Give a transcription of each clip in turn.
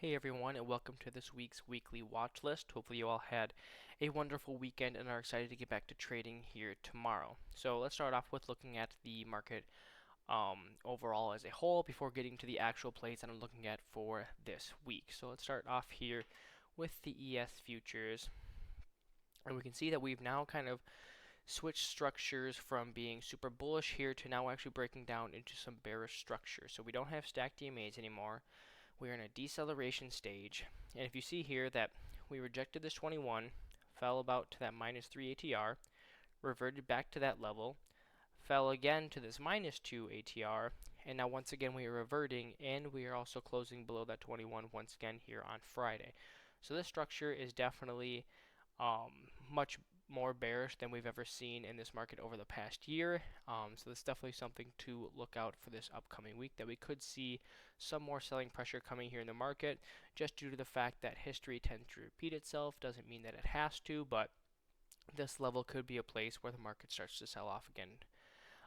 Hey everyone, and welcome to this week's weekly watch list. Hopefully, you all had a wonderful weekend and are excited to get back to trading here tomorrow. So, let's start off with looking at the market overall as a whole before getting to the actual plays that I'm looking at for this week. So, let's start off here with the ES futures. And we can see that we've now kind of switched structures from being super bullish here to now actually breaking down into some bearish structure. So, we don't have stacked DMAs anymore. We're in a deceleration stage, and if you see here that we rejected this 21, fell about to that -3 ATR, reverted back to that level, fell again to this -2 ATR, and now once again we are reverting, and we are also closing below that 21 once again here on Friday. So this structure is definitely much more bearish than we've ever seen in this market over the past year. So that's definitely something to look out for this upcoming week, that we could see some more selling pressure coming here in the market just due to the fact that history tends to repeat itself. Doesn't mean that it has to, but this level could be a place where the market starts to sell off again.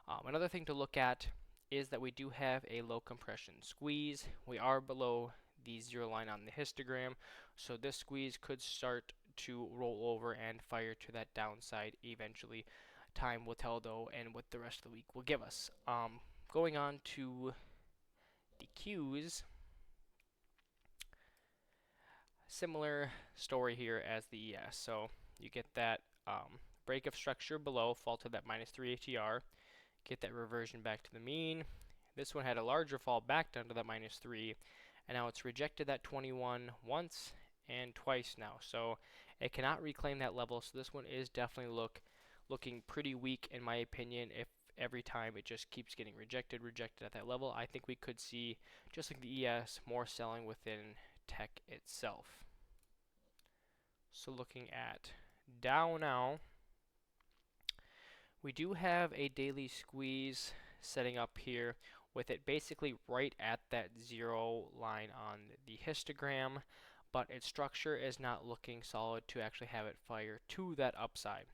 Another thing to look at is that we do have a low compression squeeze. We are below the zero line on the histogram, so this squeeze could start to roll over and fire to that downside eventually. Time will tell though, and what the rest of the week will give us. Going on to the Qs, similar story here as the ES. So you get that break of structure below, fall to that -3 ATR, get that reversion back to the mean. This one had a larger fall back down to that -3, and now it's rejected that 21 once and twice now. So it cannot reclaim that level. So this one is definitely looking pretty weak in my opinion. If every time it just keeps getting rejected at that level, I think we could see, just like the ES, more selling within tech itself. So looking at Dow now, we do have a daily squeeze setting up here with it basically right at that zero line on the histogram, but its structure is not looking solid to actually have it fire to that upside.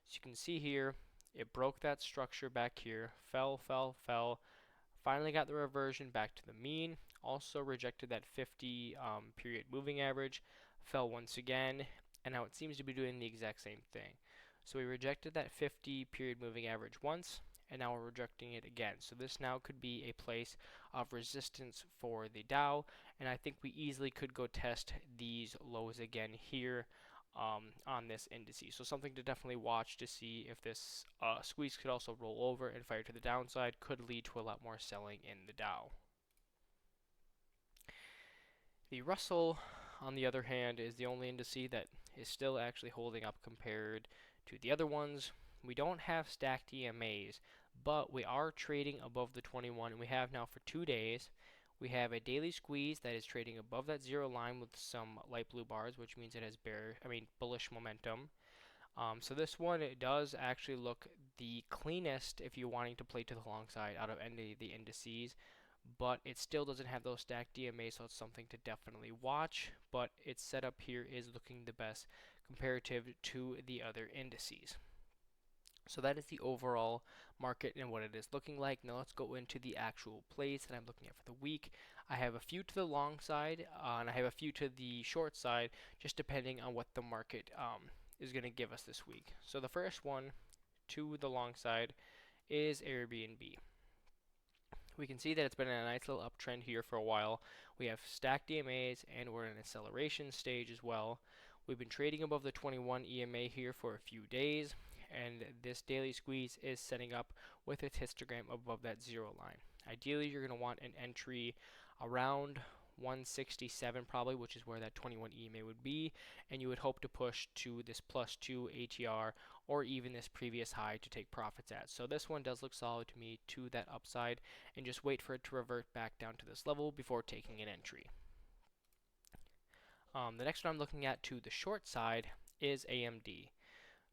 So you can see here, it broke that structure back here, fell, finally got the reversion back to the mean, also rejected that 50 period moving average, fell once again, and now it seems to be doing the exact same thing. So we rejected that 50 period moving average once, and now we're rejecting it again. So this now could be a place of resistance for the Dow, and I think we easily could go test these lows again here on this indice. So something to definitely watch to see if this squeeze could also roll over and fire to the downside, could lead to a lot more selling in the Dow. The Russell, on the other hand, is the only indice that is still actually holding up compared to the other ones. We don't have stacked EMAs, but we are trading above the 21, and we have now for 2 days. We have a daily squeeze that is trading above that zero line with some light blue bars, which means it has bullish momentum. So this one, it does actually look the cleanest if you're wanting to play to the long side out of any of the indices, but it still doesn't have those stacked DMAs, so it's something to definitely watch. But its setup here is looking the best comparative to the other indices. So that is the overall market and what it is looking like. Now let's go into the actual plays that I'm looking at for the week. I have a few to the long side, and I have a few to the short side, just depending on what the market is going to give us this week. So the first one to the long side is Airbnb. We can see that it's been in a nice little uptrend here for a while. We have stacked EMAs, and we're in an acceleration stage as well. We've been trading above the 21 EMA here for a few days, and this daily squeeze is setting up with its histogram above that zero line. Ideally, you're going to want an entry around 167 probably, which is where that 21 EMA would be, and you would hope to push to this +2 ATR or even this previous high to take profits at. So this one does look solid to me to that upside, and just wait for it to revert back down to this level before taking an entry. The next one I'm looking at to the short side is AMD.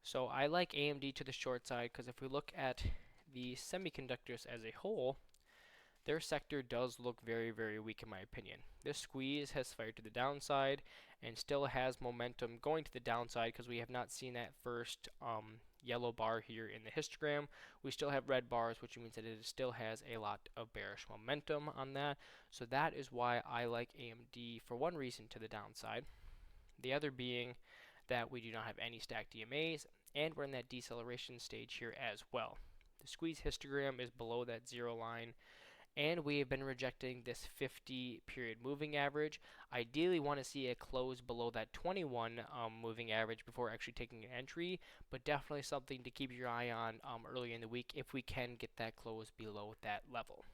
So I like AMD to the short side because if we look at the semiconductors as a whole, their sector does look very, very weak in my opinion. This squeeze has fired to the downside and still has momentum going to the downside because we have not seen that first yellow bar here in the histogram. We still have red bars, which means that it still has a lot of bearish momentum on that. So that is why I like AMD for one reason to the downside. The other being that we do not have any stacked EMAs and we're in that deceleration stage here as well. The squeeze histogram is below that zero line, and we have been rejecting this 50 period moving average. Ideally want to see a close below that 21 moving average before actually taking an entry, but definitely something to keep your eye on early in the week if we can get that close below that level.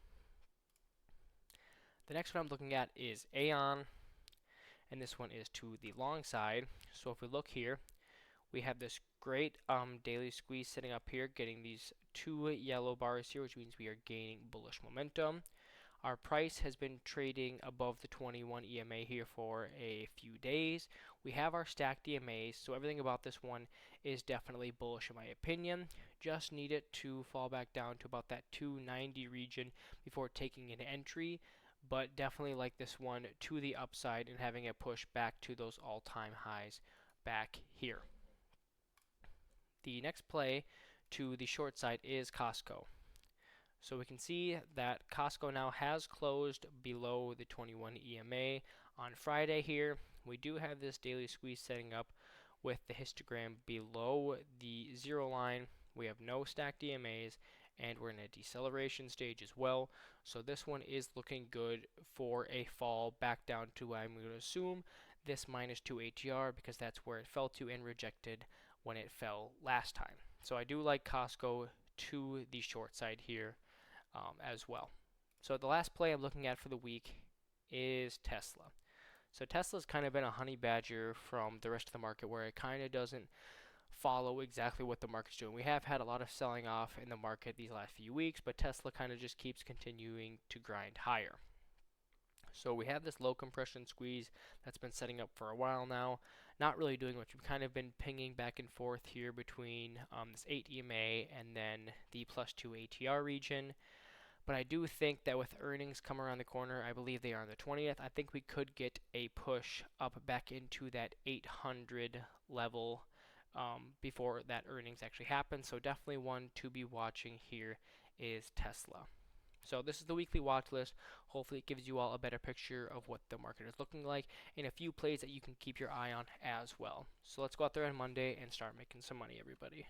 The next one I'm looking at is Aeon, and this one is to the long side. So if we look here, we have this great daily squeeze sitting up here, getting these two yellow bars here, which means we are gaining bullish momentum. Our price has been trading above the 21 EMA here for a few days. We have our stacked EMAs, so everything about this one is definitely bullish in my opinion. Just need it to fall back down to about that 290 region before taking an entry, but definitely like this one to the upside and having a push back to those all-time highs back here. The next play to the short side is Costco. So we can see that Costco now has closed below the 21 EMA on Friday here. We do have this daily squeeze setting up with the histogram below the zero line. We have no stacked EMAs and we're in a deceleration stage as well. So this one is looking good for a fall back down to, I'm going to assume, this -2 ATR because that's where it fell to and rejected when it fell last time. So I do like Costco to the short side here as well. So the last play I'm looking at for the week is Tesla. So Tesla's kind of been a honey badger from the rest of the market where it kind of doesn't follow exactly what the market's doing. We have had a lot of selling off in the market these last few weeks, but Tesla kind of just keeps continuing to grind higher. So we have this low compression squeeze that's been setting up for a while now. Not really doing much. We've kind of been pinging back and forth here between this 8 EMA and then the +2 ATR region. But I do think that with earnings come around the corner, I believe they are on the 20th, I think we could get a push up back into that 800 level before that earnings actually happen. So definitely one to be watching here is Tesla. So this is the weekly watch list. Hopefully it gives you all a better picture of what the market is looking like and a few plays that you can keep your eye on as well. So let's go out there on Monday and start making some money, everybody.